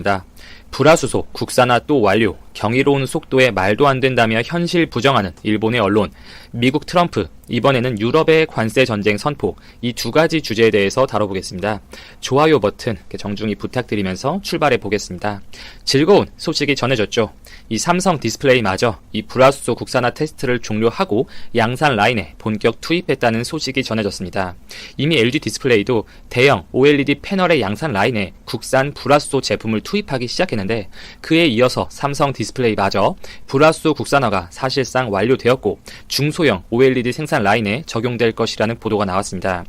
있습니다. 불화수소 국산화 또 완료, 경이로운 속도에 말도 안 된다며 현실 부정하는 일본의 언론, 미국 트럼프, 이번에는 유럽의 관세 전쟁 선포, 이 두 가지 주제에 대해서 다뤄보겠습니다. 좋아요 버튼 정중히 부탁드리면서 출발해 보겠습니다. 즐거운 소식이 전해졌죠. 이 삼성 디스플레이마저 이 불화수소 국산화 테스트를 종료하고 양산 라인에 본격 투입했다는 소식이 전해졌습니다. 이미 LG 디스플레이도 대형 OLED 패널의 양산 라인에 국산 불화수소 제품을 투입하기 시작했는데, 그에 이어서 삼성 디스플레이마저 불화수소 국산화가 사실상 완료되었고 중소형 OLED 생산 라인에 적용될 것이라는 보도가 나왔습니다.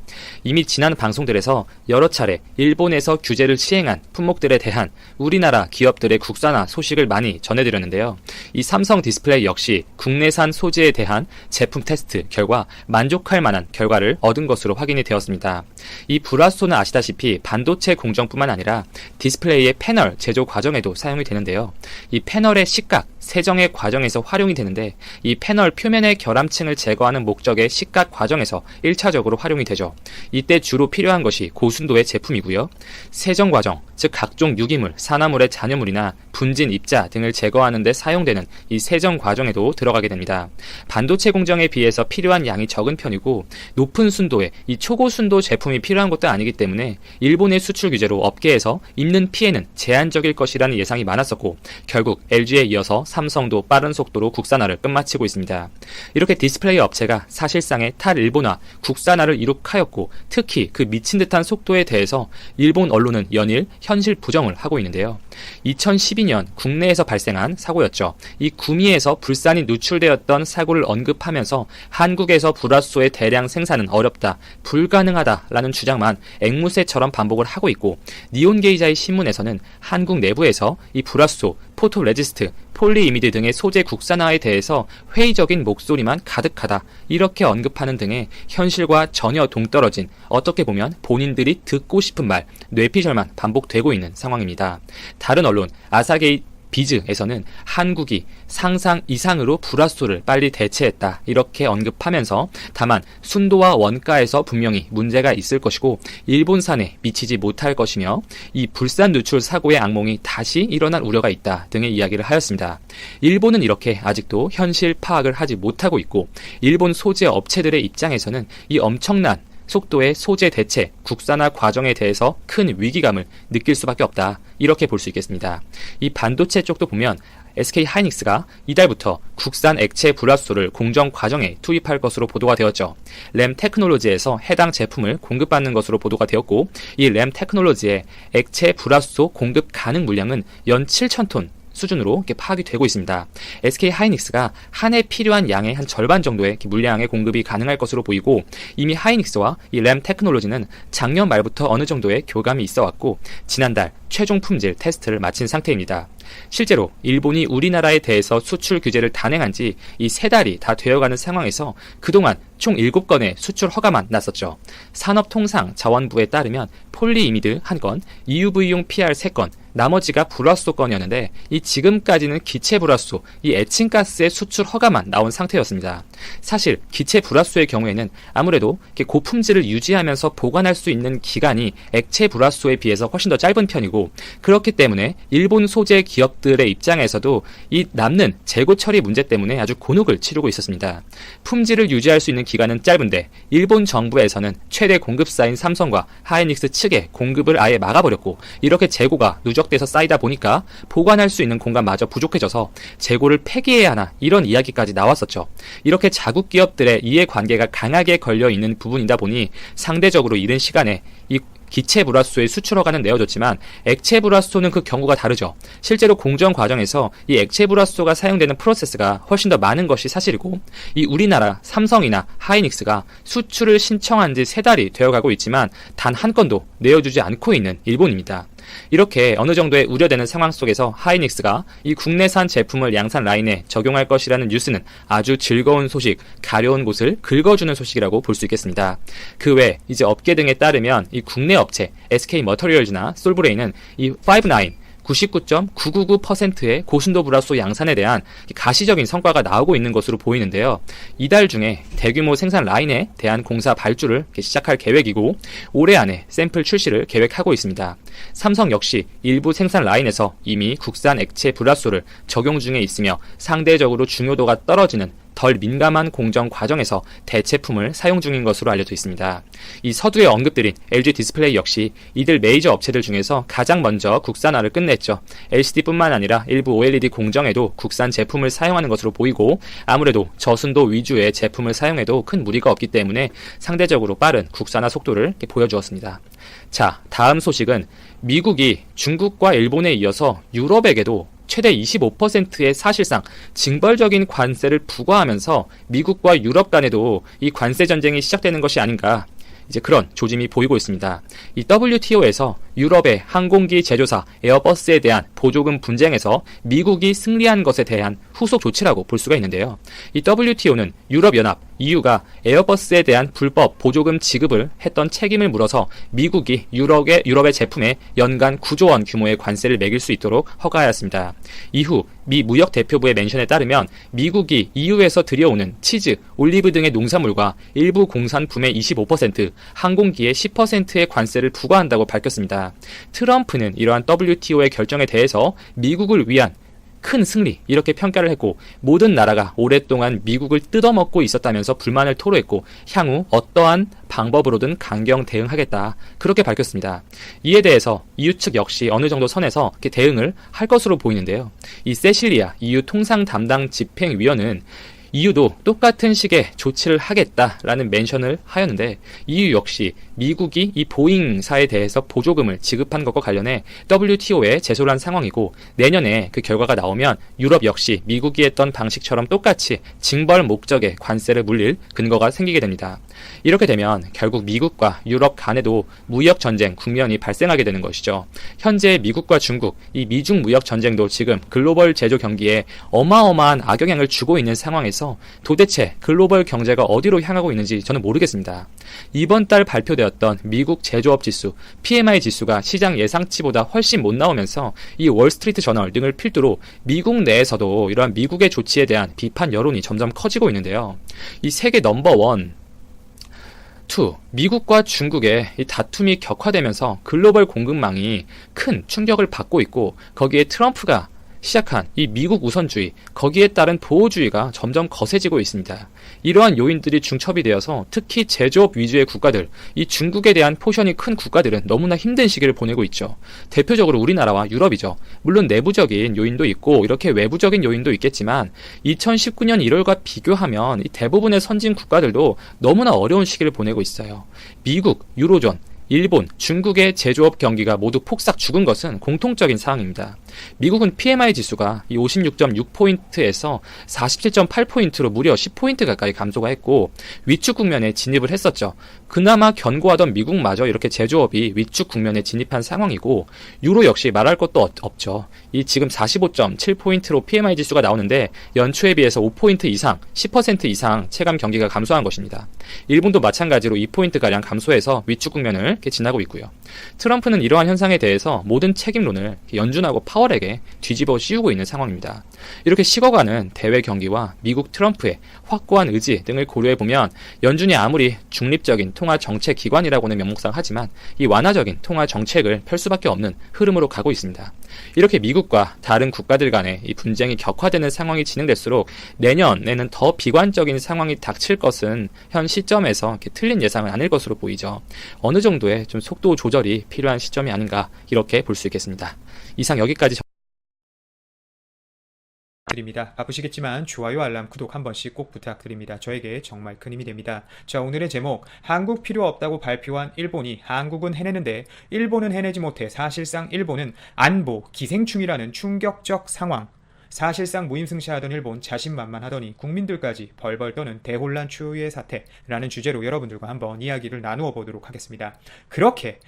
이미 지난 방송들에서 여러 차례 일본에서 규제를 시행한 품목들에 대한 우리나라 기업들의 국산화 소식을 많이 전해드렸는데요. 이 삼성 디스플레이 역시 국내산 소재에 대한 제품 테스트 결과 만족할 만한 결과를 얻은 것으로 확인이 되었습니다. 이 불화수소는 아시다시피 반도체 공정뿐만 아니라 디스플레이의 패널 제조 과정에도 사용이 되는데요. 이 패널의 식각, 세정의 과정에서 활용이 되는데, 이 패널 표면의 결함층을 제거하는 목적의 식각 과정에서 1차적으로 활용이 되죠. 이때 주로 필요한 것이 고순도의 제품이고요. 세정 과정, 즉 각종 유기물, 산화물의 잔여물이나 분진, 입자 등을 제거하는 데 사용되는 이 세정 과정에도 들어가게 됩니다. 반도체 공정에 비해서 필요한 양이 적은 편이고 높은 순도의 이 초고순도 제품이 필요한 것도 아니기 때문에 일본의 수출 규제로 업계에서 입는 피해는 제한적일 것이라는 예상이 많았었고, 결국 LG에 이어서 삼성도 빠른 속도로 국산화를 끝마치고 있습니다. 이렇게 디스플레이 업체가 사실상의 탈일본화, 국산화를 이룩하였고, 특히 그 미친 듯한 속도에 대해서 일본 언론은 연일 현실 부정을 하고 있는데요. 2012년 국내에서 발생한 사고였죠. 이 구미에서 불산이 누출되었던 사고를 언급하면서 한국에서 불화수소의 대량 생산은 어렵다, 불가능하다라는 주장만 앵무새처럼 반복을 하고 있고, 니온게이자이 신문에서는 한국 내부에서 이 불화수소, 포토레지스트, 폴리이미드 등의 소재 국산화에 대해서 회의적인 목소리만 가득하다, 이렇게 언급하는 등의 현실과 전혀 동떨어진, 어떻게 보면 본인들이 듣고 싶은 말, 뇌피셜만 반복되고 있는 상황입니다. 다른 언론 아사히 비즈에서는 한국이 상상 이상으로 불화수소를 빨리 대체했다, 이렇게 언급하면서 다만 순도와 원가에서 분명히 문제가 있을 것이고 일본산에 미치지 못할 것이며 이 불산 누출 사고의 악몽이 다시 일어날 우려가 있다 등의 이야기를 하였습니다. 일본은 이렇게 아직도 현실 파악을 하지 못하고 있고, 일본 소재 업체들의 입장에서는 이 엄청난 속도의 소재 대체, 국산화 과정에 대해서 큰 위기감을 느낄 수밖에 없다, 이렇게 볼 수 있겠습니다. 이 반도체 쪽도 보면 SK 하이닉스가 이달부터 국산 액체 불화수소를 공정 과정에 투입할 것으로 보도가 되었죠. 램 테크놀로지에서 해당 제품을 공급받는 것으로 보도가 되었고, 이 램 테크놀로지의 액체 불화수소 공급 가능 물량은 연 7,000톤 수준으로 이렇게 파악이 되고 있습니다. SK 하이닉스가 한 해 필요한 양의 한 절반 정도의 물량의 공급이 가능할 것으로 보이고, 이미 하이닉스와 이 램 테크놀로지는 작년 말부터 어느 정도의 교감이 있어 왔고 지난달 최종 품질 테스트를 마친 상태입니다. 실제로 일본이 우리나라에 대해서 수출 규제를 단행한 지 이 3달이 다 되어가는 상황에서 그동안 총 7건의 수출 허가만 났었죠. 산업통상자원부에 따르면 폴리이미드 1건, EUV용 PR 3건, 나머지가 불화수소 건이었는데, 이 지금까지는 기체 불화수소, 이 에칭가스의 수출 허가만 나온 상태였습니다. 사실 기체 불화수소의 경우에는 아무래도 고품질을 유지하면서 보관할 수 있는 기간이 액체 불화수소에 비해서 훨씬 더 짧은 편이고, 그렇기 때문에 일본 소재 기업들의 입장에서도 이 남는 재고 처리 문제 때문에 아주 곤혹을 치르고 있었습니다. 품질을 유지할 수 있는 기간은 짧은데 일본 정부에서는 최대 공급사인 삼성과 하이닉스 측에 공급을 아예 막아버렸고, 이렇게 재고가 누적돼서 쌓이다 보니까 보관할 수 있는 공간마저 부족해져서 재고를 폐기해야 하나, 이런 이야기까지 나왔었죠. 이렇게 자국 기업들의 이해관계가 강하게 걸려있는 부분이다 보니 상대적으로 이른 시간에 이 기체 불화수소의 수출 허가는 내어줬지만 액체 불화수소는 그 경우가 다르죠. 실제로 공정 과정에서 이 액체 불화수소가 사용되는 프로세스가 훨씬 더 많은 것이 사실이고, 이 우리나라 삼성이나 하이닉스가 수출을 신청한 지 3달이 되어가고 있지만 단 한 건도 내어주지 않고 있는 일본입니다. 이렇게 어느 정도의 우려되는 상황 속에서 하이닉스가 이 국내산 제품을 양산 라인에 적용할 것이라는 뉴스는 아주 즐거운 소식, 가려운 곳을 긁어주는 소식이라고 볼 수 있겠습니다. 그 외 이제 업계 등에 따르면 이 국내 업체 SK 머터리얼즈나 솔브레인은 이 5-9 99.999%의 고순도 불화소 양산에 대한 가시적인 성과가 나오고 있는 것으로 보이는데요. 이달 중에 대규모 생산 라인에 대한 공사 발주를 시작할 계획이고 올해 안에 샘플 출시를 계획하고 있습니다. 삼성 역시 일부 생산 라인에서 이미 국산 액체 불화소를 적용 중에 있으며 상대적으로 중요도가 떨어지는 덜 민감한 공정 과정에서 대체품을 사용 중인 것으로 알려져 있습니다. 이 서두에 언급드린 LG 디스플레이 역시 이들 메이저 업체들 중에서 가장 먼저 국산화를 끝냈죠. LCD뿐만 아니라 일부 OLED 공정에도 국산 제품을 사용하는 것으로 보이고 아무래도 저순도 위주의 제품을 사용해도 큰 무리가 없기 때문에 상대적으로 빠른 국산화 속도를 보여주었습니다. 자, 다음 소식은 미국이 중국과 일본에 이어서 유럽에게도 최대 25%의 사실상 징벌적인 관세를 부과하면서 미국과 유럽 간에도 이 관세 전쟁이 시작되는 것이 아닌가, 이제 그런 조짐이 보이고 있습니다. 이 WTO에서 유럽의 항공기 제조사 에어버스에 대한 보조금 분쟁에서 미국이 승리한 것에 대한 후속 조치라고 볼 수가 있는데요. 이 WTO는 유럽연합, EU가 에어버스에 대한 불법 보조금 지급을 했던 책임을 물어서 미국이 유럽의 제품에 연간 9조 원 규모의 관세를 매길 수 있도록 허가하였습니다. 이후 미 무역대표부의 멘션에 따르면 미국이 EU에서 들여오는 치즈, 올리브 등의 농산물과 일부 공산품의 25%, 항공기의 10%의 관세를 부과한다고 밝혔습니다. 트럼프는 이러한 WTO의 결정에 대해서 미국을 위한 큰 승리, 이렇게 평가를 했고 모든 나라가 오랫동안 미국을 뜯어먹고 있었다면서 불만을 토로했고 향후 어떠한 방법으로든 강경 대응하겠다, 그렇게 밝혔습니다. 이에 대해서 EU 측 역시 어느 정도 선에서 이렇게 대응을 할 것으로 보이는데요. 이 세실리아 EU 통상 담당 집행위원은 EU도 똑같은 식의 조치를 하겠다라는 멘션을 하였는데 EU 역시 미국이 이 보잉사에 대해서 보조금을 지급한 것과 관련해 WTO에 제소를 한 상황이고 내년에 그 결과가 나오면 유럽 역시 미국이 했던 방식처럼 똑같이 징벌 목적의 관세를 물릴 근거가 생기게 됩니다. 이렇게 되면 결국 미국과 유럽 간에도 무역 전쟁 국면이 발생하게 되는 것이죠. 현재 미국과 중국, 이 미중 무역 전쟁도 지금 글로벌 제조 경기에 어마어마한 악영향을 주고 있는 상황에서 도대체 글로벌 경제가 어디로 향하고 있는지 저는 모르겠습니다. 이번 달 발표되었던 미국 제조업 지수, PMI 지수가 시장 예상치보다 훨씬 못 나오면서 이 월스트리트 저널 등을 필두로 미국 내에서도 이러한 미국의 조치에 대한 비판 여론이 점점 커지고 있는데요. 이 세계 넘버원 2. 미국과 중국의 이 다툼이 격화되면서 글로벌 공급망이 큰 충격을 받고 있고 거기에 트럼프가 시작한 이 미국 우선주의, 거기에 따른 보호주의가 점점 거세지고 있습니다. 이러한 요인들이 중첩이 되어서 특히 제조업 위주의 국가들, 이 중국에 대한 포션이 큰 국가들은 너무나 힘든 시기를 보내고 있죠. 대표적으로 우리나라와 유럽이죠. 물론 내부적인 요인도 있고 이렇게 외부적인 요인도 있겠지만 2019년 1월과 비교하면 이 대부분의 선진 국가들도 너무나 어려운 시기를 보내고 있어요. 미국, 유로존, 일본, 중국의 제조업 경기가 모두 폭삭 죽은 것은 공통적인 사항입니다. 미국은 PMI 지수가 56.6포인트에서 47.8포인트로 무려 10포인트 가까이 감소가 했고 위축 국면에 진입을 했었죠. 그나마 견고하던 미국마저 이렇게 제조업이 위축 국면에 진입한 상황이고 유로 역시 말할 것도 없죠. 이 지금 45.7포인트로 PMI 지수가 나오는데 연초에 비해서 5포인트 이상, 10% 이상 체감 경기가 감소한 것입니다. 일본도 마찬가지로 2포인트가량 감소해서 위축 국면을 지나고 있고요. 트럼프는 이러한 현상에 대해서 모든 책임론을 연준하고 파월에게 뒤집어 씌우고 있는 상황입니다. 이렇게 식어가는 대외 경기와 미국 트럼프의 확고한 의지 등을 고려해보면 연준이 아무리 중립적인 통화 정책 기관이라고는 명목상 하지만 이 완화적인 통화 정책을 펼 수밖에 없는 흐름으로 가고 있습니다. 이렇게 미국과 다른 국가들 간의 이 분쟁이 격화되는 상황이 진행될수록 내년에는 더 비관적인 상황이 닥칠 것은 현 시점에서 이렇게 틀린 예상은 아닐 것으로 보이죠. 어느 정도의 좀 속도 조절이 필요한 시점이 아닌가, 이렇게 볼 수 있겠습니다. 이상 여기까지 드립니다. 바쁘시겠지만 좋아요, 알람, 구독 한 번씩 꼭 부탁드립니다. 저에게 정말 큰 힘이 됩니다. 자, 오늘의 제목, 한국 필요 없다고 발표한 일본이 한국은 해내는데 일본은 해내지 못해 사실상 일본은 안보 기생충이라는 충격적 상황. 사실상 무임승차하던 일본 자신만만하더니 국민들까지 벌벌 떠는 대혼란 추후의 사태라는 주제로 여러분들과 한번 이야기를 나누어 보도록 하겠습니다. 그렇게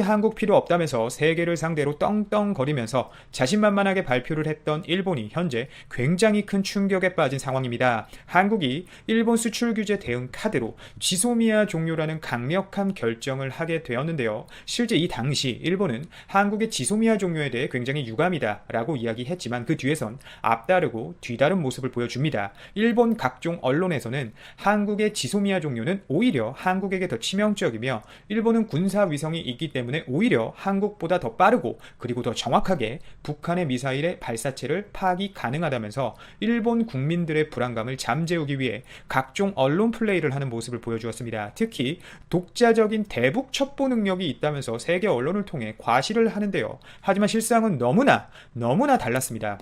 한국 필요 없다면서 세계를 상대로 떵떵거리면서 자신만만하게 발표를 했던 일본이 현재 굉장히 큰 충격에 빠진 상황입니다. 한국이 일본 수출 규제 대응 카드로 지소미아 종료라는 강력한 결정을 하게 되었는데요. 실제 이 당시 일본은 한국의 지소미아 종료에 대해 굉장히 유감이다 라고 이야기했지만 그 뒤에선 앞다르고 뒤다른 모습을 보여줍니다. 일본 각종 언론에서는 한국의 지소미아 종료는 오히려 한국에게 더 치명적이며 일본은 군사 위성이 있기 때문에 오히려 한국보다 더 빠르고 그리고 더 정확하게 북한의 미사일의 발사체를 파악이 가능하다면서 일본 국민들의 불안감을 잠재우기 위해 각종 언론 플레이를 하는 모습을 보여주었습니다. 특히 독자적인 대북 첩보 능력이 있다면서 세계 언론을 통해 과시를 하는데요. 하지만 실상은 너무나 달랐습니다.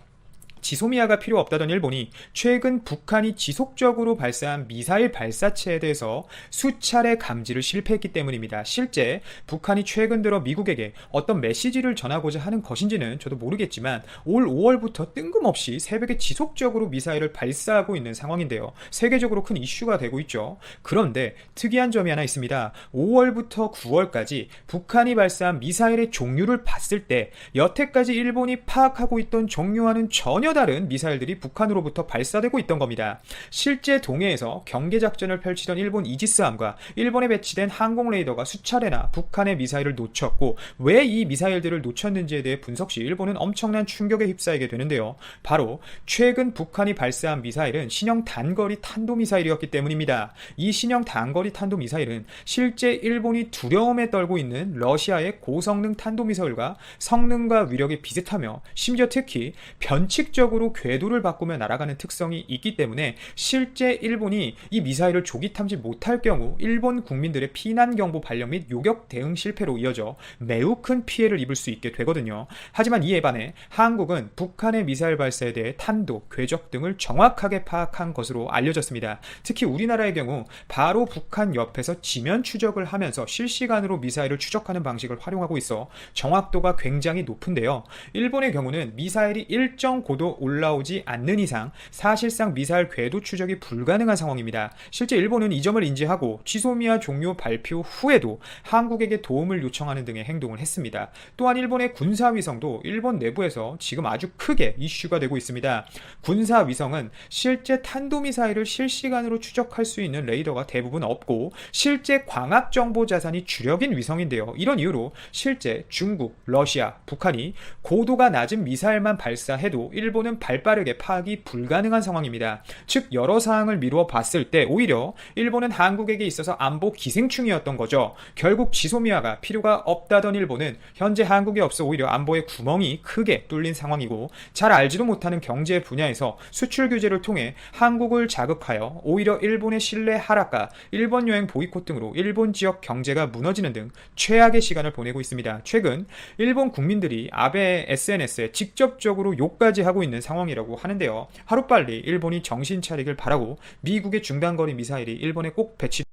지소미아가 필요 없다던 일본이 최근 북한이 지속적으로 발사한 미사일 발사체에 대해서 수차례 감지를 실패했기 때문입니다. 실제 북한이 최근 들어 미국에게 어떤 메시지를 전하고자 하는 것인지는 저도 모르겠지만 올 5월부터 뜬금없이 새벽에 지속적으로 미사일을 발사하고 있는 상황인데요. 세계적으로 큰 이슈가 되고 있죠. 그런데 특이한 점이 하나 있습니다. 5월부터 9월까지 북한이 발사한 미사일의 종류를 봤을 때 여태까지 일본이 파악하고 있던 종류와는 전혀 다른 미사일들이 북한으로부터 발사되고 있던 겁니다. 실제 동해에서 경계작전을 펼치던 일본 이지스함과 일본에 배치된 항공 레이더가 수차례나 북한의 미사일을 놓쳤고 왜 이 미사일들을 놓쳤는지에 대해 분석 시 일본은 엄청난 충격에 휩싸이게 되는데요. 바로 최근 북한이 발사한 미사일은 신형 단거리 탄도미사일이었기 때문입니다. 이 신형 단거리 탄도미사일은 실제 일본이 두려움에 떨고 있는 러시아의 고성능 탄도미사일과 성능과 위력이 비슷하며 심지어 특히 변칙적으로 궤도를 바꾸며 날아가는 특성이 있기 때문에 실제 일본이 이 미사일을 조기 탐지 못할 경우 일본 국민들의 피난 경보 발령 및 요격 대응 실패로 이어져 매우 큰 피해를 입을 수 있게 되거든요. 하지만 이에 반해 한국은 북한의 미사일 발사에 대해 탄도, 궤적 등을 정확하게 파악한 것으로 알려졌습니다. 특히 우리나라의 경우 바로 북한 옆에서 지면 추적을 하면서 실시간으로 미사일을 추적하는 방식을 활용하고 있어 정확도가 굉장히 높은데요. 일본의 경우는 미사일이 일정 고도 올라오지 않는 이상 사실상 미사일 궤도 추적이 불가능한 상황입니다. 실제 일본은 이 점을 인지하고 지소미아 종료 발표 후에도 한국에게 도움을 요청하는 등의 행동을 했습니다. 또한 일본의 군사위성도 일본 내부에서 지금 아주 크게 이슈가 되고 있습니다. 군사위성은 실제 탄도미사일을 실시간으로 추적할 수 있는 레이더가 대부분 없고 실제 광학정보 자산이 주력인 위성인데요. 이런 이유로 실제 중국, 러시아, 북한이 고도가 낮은 미사일만 발사해도 일본은 발빠르게 파악이 불가능한 상황입니다. 즉 여러 사항을 미루어 봤을 때 오히려 일본은 한국에게 있어서 안보 기생충이었던 거죠. 결국 지소미아가 필요가 없다던 일본은 현재 한국에 없어 오히려 안보의 구멍이 크게 뚫린 상황이고 잘 알지도 못하는 경제 분야에서 수출 규제를 통해 한국을 자극하여 오히려 일본의 신뢰 하락과 일본 여행 보이콧 등으로 일본 지역 경제가 무너지는 등 최악의 시간을 보내고 있습니다. 최근 일본 국민들이 아베의 SNS에 직접적으로 욕까지 하고 있는 상황이라고 하는데요. 하루빨리 일본이 정신 차리길 바라고 미국의 중단거리 미사일이 일본에 꼭 배치